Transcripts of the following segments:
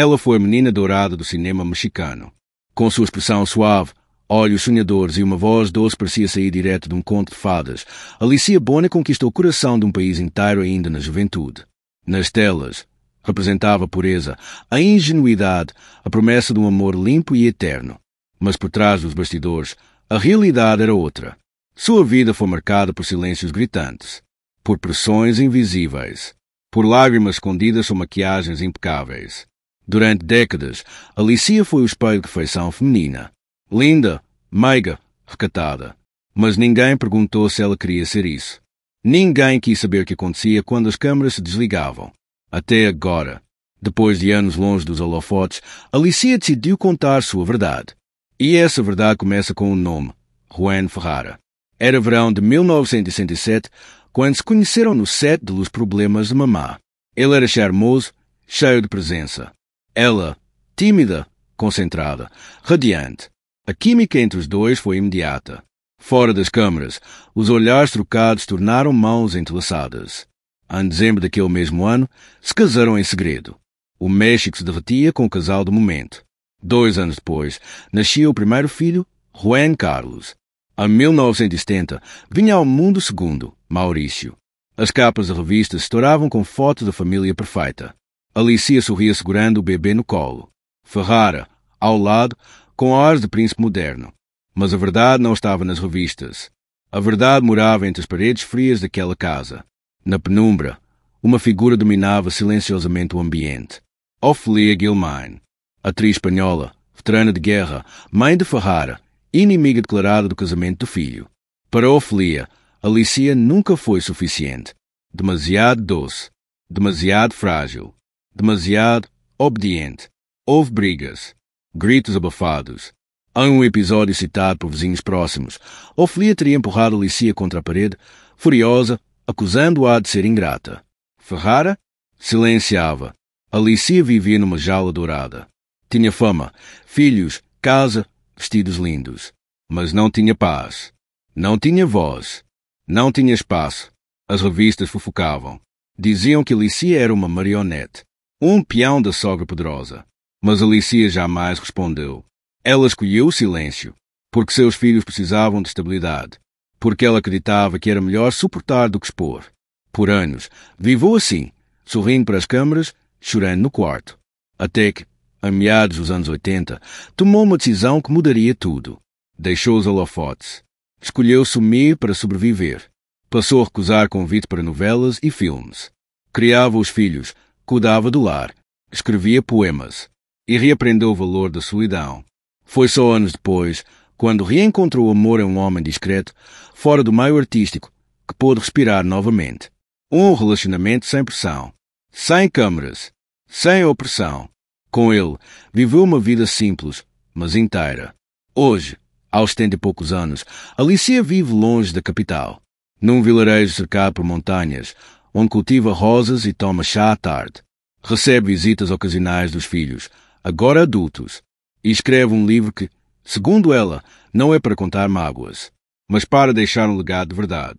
Ela foi a menina dourada do cinema mexicano. Com sua expressão suave, olhos sonhadores e uma voz doce parecia sair direto de um conto de fadas, Alicia Bonet conquistou o coração de um país inteiro ainda na juventude. Nas telas, representava a pureza, a ingenuidade, a promessa de um amor limpo e eterno. Mas por trás dos bastidores, a realidade era outra. Sua vida foi marcada por silêncios gritantes, por pressões invisíveis, por lágrimas escondidas sob maquiagens impecáveis. Durante décadas, Alicia foi o espelho de feição feminina. Linda, meiga, recatada. Mas ninguém perguntou se ela queria ser isso. Ninguém quis saber o que acontecia quando as câmaras se desligavam. Até agora, depois de anos longe dos holofotes, Alicia decidiu contar sua verdade. E essa verdade começa com o nome, Juan Ferrara. Era verão de 1967, quando se conheceram no set de Los Problemas de Mamá. Ele era charmoso, cheio de presença. Ela, tímida, concentrada, radiante. A química entre os dois foi imediata. Fora das câmaras, os olhares trocados tornaram mãos entrelaçadas. Em dezembro daquele mesmo ano, se casaram em segredo. O México se derretia com o casal do momento. 2 anos depois, nascia o primeiro filho, Juan Carlos. Em 1970, vinha ao mundo o segundo, Maurício. As capas de revistas estouravam com fotos da família perfeita. Alicia sorria segurando o bebê no colo. Ferrara, ao lado, com ares de príncipe moderno. Mas a verdade não estava nas revistas. A verdade morava entre as paredes frias daquela casa. Na penumbra, uma figura dominava silenciosamente o ambiente. Ofelia Guilmain, atriz espanhola, veterana de guerra, mãe de Ferrara, inimiga declarada do casamento do filho. Para Ofelia, Alicia nunca foi suficiente. Demasiado doce, demasiado frágil, demasiado obediente. Houve brigas, gritos abafados. Em um episódio citado por vizinhos próximos, Ofelia teria empurrado Alicia contra a parede, furiosa, acusando-a de ser ingrata. Ferrara silenciava. Alicia vivia numa jaula dourada. Tinha fama, filhos, casa, vestidos lindos. Mas não tinha paz. Não tinha voz. Não tinha espaço. As revistas fofocavam. Diziam que Alicia era uma marionete. Um peão da sogra poderosa. Mas Alicia jamais respondeu. Ela escolheu o silêncio, porque seus filhos precisavam de estabilidade, porque ela acreditava que era melhor suportar do que expor. Por anos, viveu assim, sorrindo para as câmaras, chorando no quarto. Até que, em meados dos anos 80, tomou uma decisão que mudaria tudo. Deixou os holofotes. Escolheu sumir para sobreviver. Passou a recusar convite para novelas e filmes. Criava os filhos, cuidava do lar, escrevia poemas e reaprendeu o valor da solidão. Foi só anos depois, quando reencontrou o amor em um homem discreto, fora do meio artístico, que pôde respirar novamente. Um relacionamento sem pressão, sem câmaras, sem opressão. Com ele, viveu uma vida simples, mas inteira. Hoje, aos 70 e poucos anos, Alicia vive longe da capital, num vilarejo cercado por montanhas, onde cultiva rosas e toma chá à tarde. Recebe visitas ocasionais dos filhos, agora adultos, e escreve um livro que, segundo ela, não é para contar mágoas, mas para deixar um legado de verdade.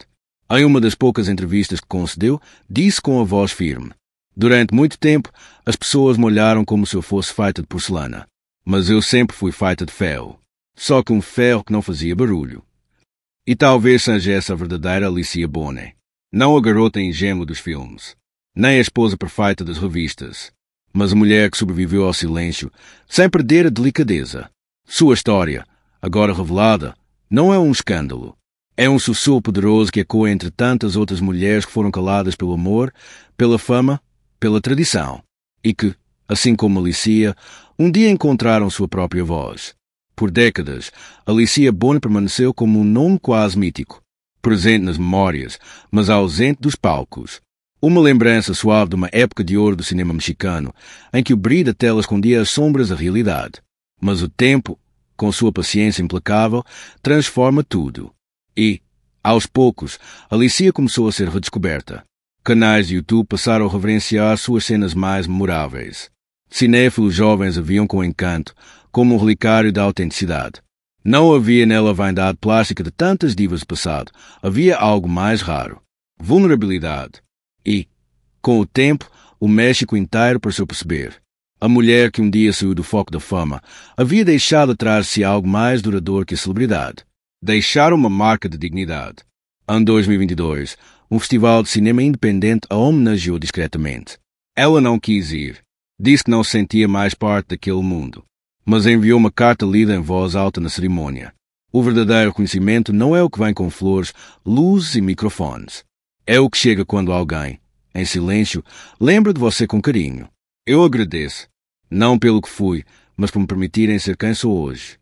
Em uma das poucas entrevistas que concedeu, disse com a voz firme: durante muito tempo, as pessoas me olharam como se eu fosse feita de porcelana, mas eu sempre fui feita de ferro, só que um ferro que não fazia barulho. E talvez seja essa a verdadeira Alicia Bonet, não a garota ingênua dos filmes, nem a esposa perfeita das revistas, mas a mulher que sobreviveu ao silêncio, sem perder a delicadeza. Sua história, agora revelada, não é um escândalo. É um sussurro poderoso que ecoa entre tantas outras mulheres que foram caladas pelo amor, pela fama, pela tradição, e que, assim como Alicia, um dia encontraram sua própria voz. Por décadas, Alicia Bonet permaneceu como um nome quase mítico, presente nas memórias, mas ausente dos palcos. Uma lembrança suave de uma época de ouro do cinema mexicano, em que o brilho da tela escondia as sombras da realidade. Mas o tempo, com sua paciência implacável, transforma tudo. E, aos poucos, Alicia começou a ser redescoberta. Canais de YouTube passaram a reverenciar suas cenas mais memoráveis. Cinéfilos jovens a viam com encanto, como um relicário da autenticidade. Não havia nela a vaidade plástica de tantas divas do passado. Havia algo mais raro: vulnerabilidade. E, com o tempo, o México inteiro pareceu perceber. A mulher que um dia saiu do foco da fama havia deixado atrás de si algo mais duradouro que a celebridade. Deixar uma marca de dignidade. Em 2022, um festival de cinema independente a homenageou discretamente. Ela não quis ir. Disse que não se sentia mais parte daquele mundo. Mas enviou uma carta lida em voz alta na cerimônia. O verdadeiro reconhecimento não é o que vem com flores, luzes e microfones. É o que chega quando alguém, em silêncio, lembra de você com carinho. Eu agradeço, não pelo que fui, mas por me permitirem ser quem sou hoje.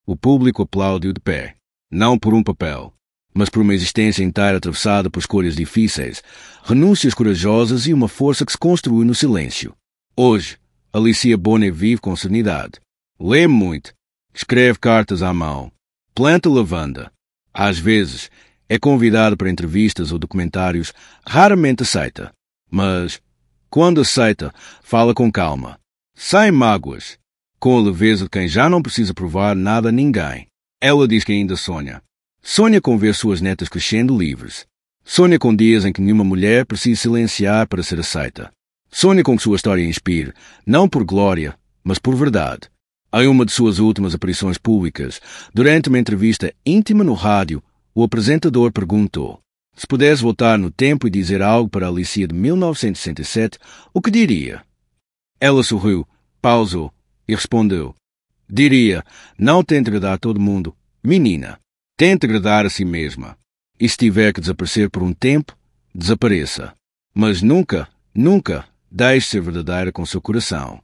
O público aplaudiu de pé, não por um papel, mas por uma existência inteira atravessada por escolhas difíceis, renúncias corajosas e uma força que se construiu no silêncio. Hoje, Alicia Bonet vive com serenidade. Lê muito, escreve cartas à mão, planta lavanda. Às vezes, é convidada para entrevistas ou documentários, raramente aceita. Mas, quando aceita, fala com calma. Sem mágoas, com a leveza de quem já não precisa provar nada a ninguém. Ela diz que ainda sonha. Sonha com ver suas netas crescendo livres. Sonha com dias em que nenhuma mulher precisa silenciar para ser aceita. Sonha com que sua história inspire, não por glória, mas por verdade. Em uma de suas últimas aparições públicas, durante uma entrevista íntima no rádio, o apresentador perguntou: se pudesse voltar no tempo e dizer algo para a Alicia de 1967, o que diria? Ela sorriu, pausou e respondeu: diria, não tente agradar a todo mundo, menina. Tente agradar a si mesma. E se tiver que desaparecer por um tempo, desapareça. Mas nunca, nunca deixe ser verdadeira com seu coração.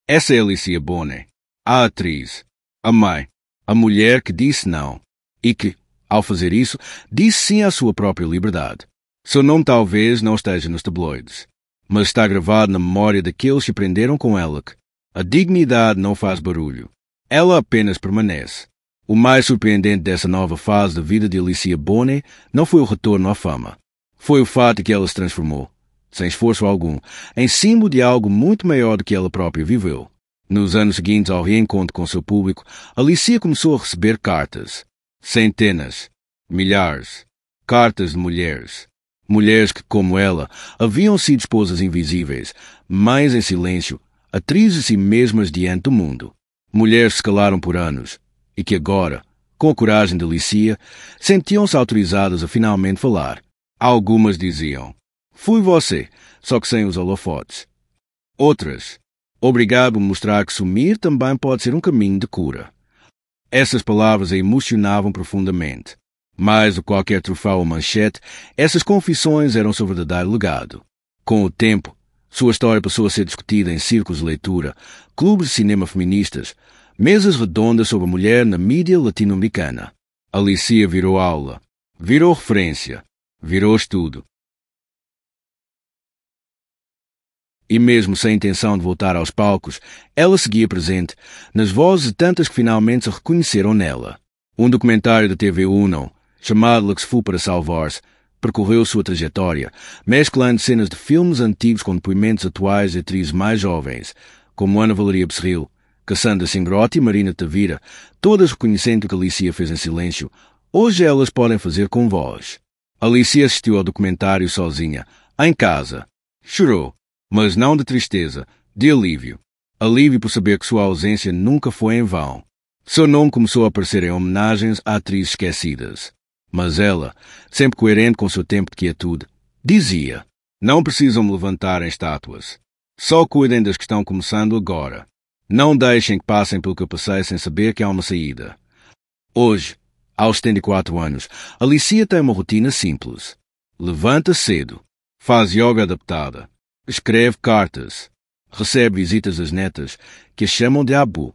Essa é Alicia Bonet, a atriz, a mãe, a mulher que disse não e que, ao fazer isso, disse sim à sua própria liberdade. Seu nome talvez não esteja nos tabloides, mas está gravado na memória daqueles que aprenderam com ela que a dignidade não faz barulho. Ela apenas permanece. O mais surpreendente dessa nova fase da vida de Alicia Bonet não foi o retorno à fama. Foi o fato de que ela se transformou, sem esforço algum, em símbolo de algo muito maior do que ela própria viveu. Nos anos seguintes ao reencontro com seu público, Alicia começou a receber cartas. Centenas, milhares, cartas de mulheres. Mulheres que, como ela, haviam sido esposas invisíveis, mães em silêncio, atrizes de si mesmas diante do mundo. Mulheres que se calaram por anos e que agora, com a coragem de Alicia, sentiam-se autorizadas a finalmente falar. Algumas diziam: fui você, só que sem os holofotes. Outras: obrigado por mostrar que sumir também pode ser um caminho de cura. Essas palavras a emocionavam profundamente. Mais do que qualquer troféu ou manchete, essas confissões eram seu verdadeiro legado. Com o tempo, sua história passou a ser discutida em círculos de leitura, clubes de cinema feministas, mesas redondas sobre a mulher na mídia latino-americana. Alicia virou aula, virou referência, virou estudo. E mesmo sem intenção de voltar aos palcos, ela seguia presente nas vozes de tantas que finalmente se reconheceram nela. Um documentário da TV Uno, chamado La que se fu para salvar-se, percorreu sua trajetória, mesclando cenas de filmes antigos com depoimentos atuais de atrizes mais jovens, como Ana Valeria Becerril, Cassandra Singrotti e Marina Tavira, todas reconhecendo o que Alicia fez em silêncio. Hoje elas podem fazer com voz. Alicia assistiu ao documentário sozinha, em casa. Chorou. Mas não de tristeza, de alívio. Alívio por saber que sua ausência nunca foi em vão. Seu nome começou a aparecer em homenagens a atrizes esquecidas. Mas ela, sempre coerente com seu tempo de quietude, dizia: não precisam me levantar em estátuas. Só cuidem das que estão começando agora. Não deixem que passem pelo que eu passei sem saber que há uma saída. Hoje, aos 74 anos, Alicia tem uma rotina simples. Levanta cedo, faz yoga adaptada, escreve cartas, recebe visitas das netas, que a chamam de Abu.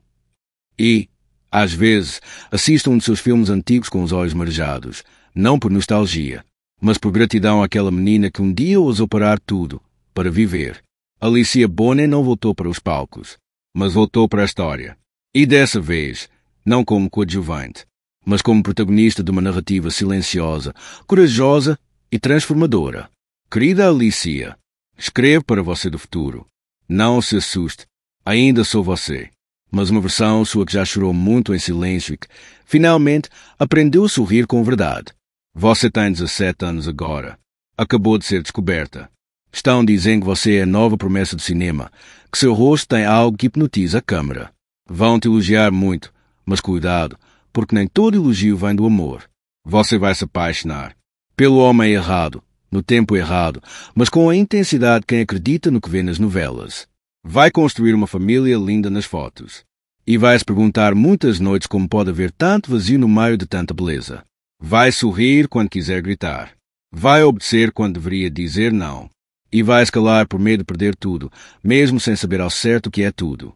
E, às vezes, assiste um de seus filmes antigos com os olhos marejados, não por nostalgia, mas por gratidão àquela menina que um dia ousou parar tudo, para viver. Alicia Bonet não voltou para os palcos, mas voltou para a história. E dessa vez, não como coadjuvante, mas como protagonista de uma narrativa silenciosa, corajosa e transformadora. Querida Alicia, escrevo para você do futuro. Não se assuste, ainda sou você. Mas uma versão sua que já chorou muito em silêncio e que, finalmente, aprendeu a sorrir com verdade. Você tem 17 anos agora. Acabou de ser descoberta. Estão dizendo que você é a nova promessa do cinema, que seu rosto tem algo que hipnotiza a câmara. Vão te elogiar muito, mas cuidado, porque nem todo elogio vem do amor. Você vai se apaixonar pelo homem errado, no tempo errado, mas com a intensidade de quem acredita no que vê nas novelas. Vai construir uma família linda nas fotos. E vai se perguntar muitas noites como pode haver tanto vazio no meio de tanta beleza. Vai sorrir quando quiser gritar. Vai obedecer quando deveria dizer não. E vai escalar por medo de perder tudo, mesmo sem saber ao certo o que é tudo.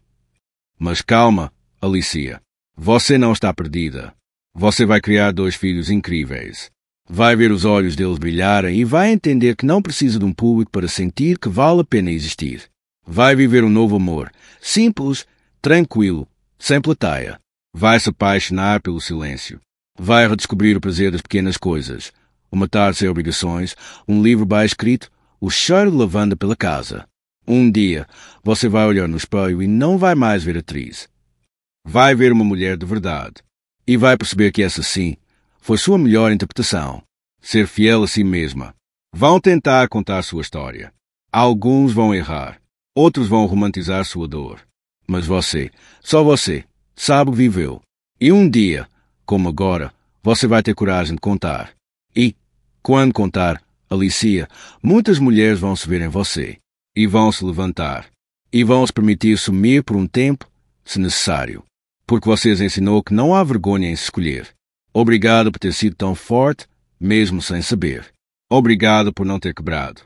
Mas calma, Alicia. Você não está perdida. Você vai criar 2 filhos incríveis. Vai ver os olhos deles brilharem e vai entender que não precisa de um público para sentir que vale a pena existir. Vai viver um novo amor, simples, tranquilo, sem plateia. Vai se apaixonar pelo silêncio. Vai redescobrir o prazer das pequenas coisas. Uma tarde sem obrigações, um livro bem escrito, o cheiro de lavanda pela casa. Um dia, você vai olhar no espelho e não vai mais ver atriz. Vai ver uma mulher de verdade. E vai perceber que essa sim foi sua melhor interpretação. Ser fiel a si mesma. Vão tentar contar sua história. Alguns vão errar. Outros vão romantizar sua dor. Mas você, só você, sabe o que viveu. E um dia, como agora, você vai ter coragem de contar. E, quando contar, Alicia, muitas mulheres vão se ver em você. E vão se levantar. E vão se permitir sumir por um tempo, se necessário. Porque você as ensinou que não há vergonha em se escolher. Obrigado por ter sido tão forte, mesmo sem saber. Obrigado por não ter quebrado.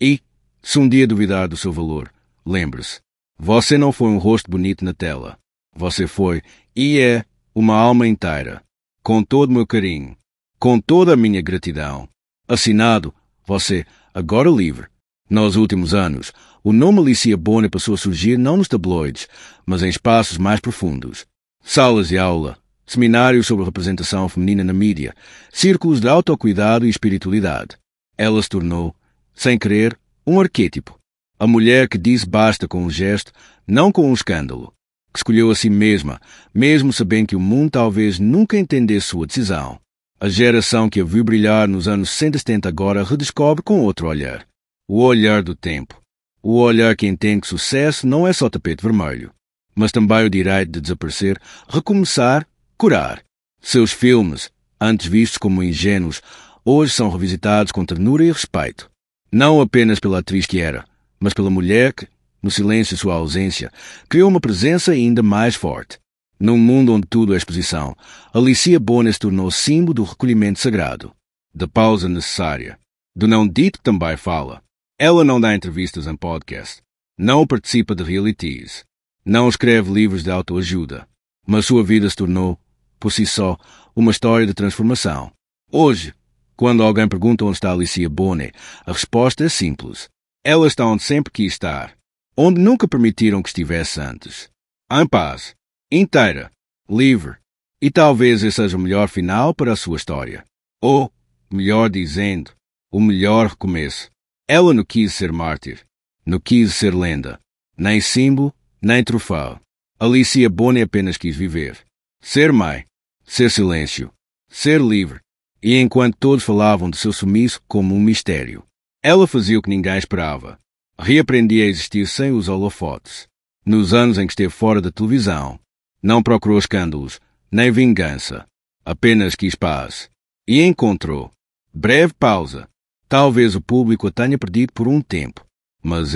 E, se um dia duvidar do seu valor, lembre-se, você não foi um rosto bonito na tela. Você foi, e é, uma alma inteira. Com todo o meu carinho. Com toda a minha gratidão. Assinado, você, agora livre. Nos últimos anos, o nome Alicia Boner passou a surgir não nos tabloides, mas em espaços mais profundos. Salas de aula, seminários sobre representação feminina na mídia, círculos de autocuidado e espiritualidade. Ela se tornou, sem querer, um arquétipo. A mulher que disse basta com um gesto, não com um escândalo. Que escolheu a si mesma, mesmo sabendo que o mundo talvez nunca entendesse sua decisão. A geração que a viu brilhar nos anos 60 e 70 agora redescobre com outro olhar. O olhar do tempo. O olhar que entende que sucesso não é só tapete vermelho, mas também o direito de desaparecer, recomeçar, curar. Seus filmes, antes vistos como ingênuos, hoje são revisitados com ternura e respeito. Não apenas pela atriz que era, mas pela mulher que, no silêncio de sua ausência, criou uma presença ainda mais forte. Num mundo onde tudo é exposição, Alicia Boner se tornou símbolo do recolhimento sagrado, da pausa necessária, do não dito que também fala. Ela não dá entrevistas em podcast, não participa de realities, não escreve livros de autoajuda, mas sua vida se tornou, por si só, uma história de transformação. Hoje, quando alguém pergunta onde está Alicia Boner, a resposta é simples. Ela está onde sempre quis estar, onde nunca permitiram que estivesse antes. Em paz, inteira, livre, e talvez esse seja o melhor final para a sua história. Ou, melhor dizendo, o melhor recomeço. Ela não quis ser mártir, não quis ser lenda, nem símbolo, nem troféu. Alicia Boner apenas quis viver. Ser mãe, ser silêncio, ser livre. E enquanto todos falavam de seu sumiço como um mistério, ela fazia o que ninguém esperava. Reaprendia a existir sem os holofotes. Nos anos em que esteve fora da televisão, não procurou escândalos, nem vingança. Apenas quis paz. E encontrou. Breve pausa. Talvez o público a tenha perdido por um tempo. Mas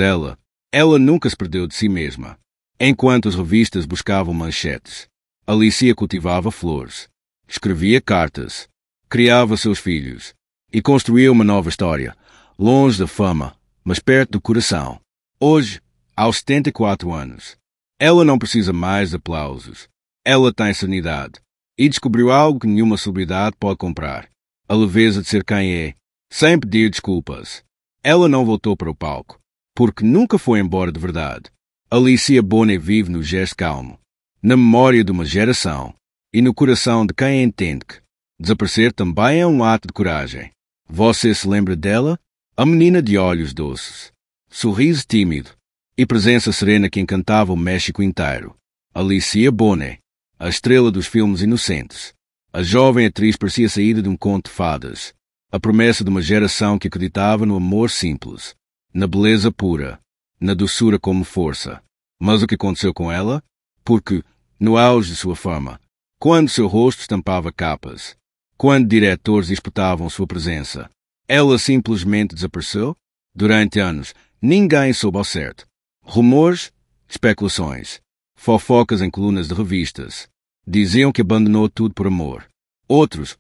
ela nunca se perdeu de si mesma. Enquanto as revistas buscavam manchetes, Alicia cultivava flores, escrevia cartas, criava seus filhos e construía uma nova história, longe da fama, mas perto do coração. Hoje, aos 74 anos, ela não precisa mais de aplausos. Ela tem sanidade e descobriu algo que nenhuma celebridade pode comprar. A leveza de ser quem é, sem pedir desculpas. Ela não voltou para o palco, porque nunca foi embora de verdade. Alicia Boner vive no gesto calmo, na memória de uma geração e no coração de quem entende que desaparecer também é um ato de coragem. Você se lembra dela? A menina de olhos doces, sorriso tímido e presença serena que encantava o México inteiro. Alicia Boner, a estrela dos filmes inocentes. A jovem atriz parecia saída de um conto de fadas. A promessa de uma geração que acreditava no amor simples. na beleza pura, na doçura como força. Mas o que aconteceu com ela? Porque, no auge de sua fama, quando seu rosto estampava capas, quando diretores disputavam sua presença, ela simplesmente desapareceu? Durante anos, ninguém soube ao certo. Rumores, especulações, fofocas em colunas de revistas. Diziam que abandonou tudo por amor. Outros,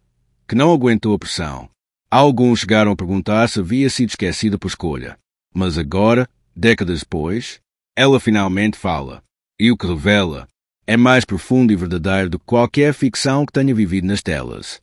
que não aguentou a pressão. Alguns chegaram a perguntar se havia sido esquecida por escolha. Mas agora, décadas depois, ela finalmente fala. E o que revela é mais profundo e verdadeiro do que qualquer ficção que tenha vivido nas telas.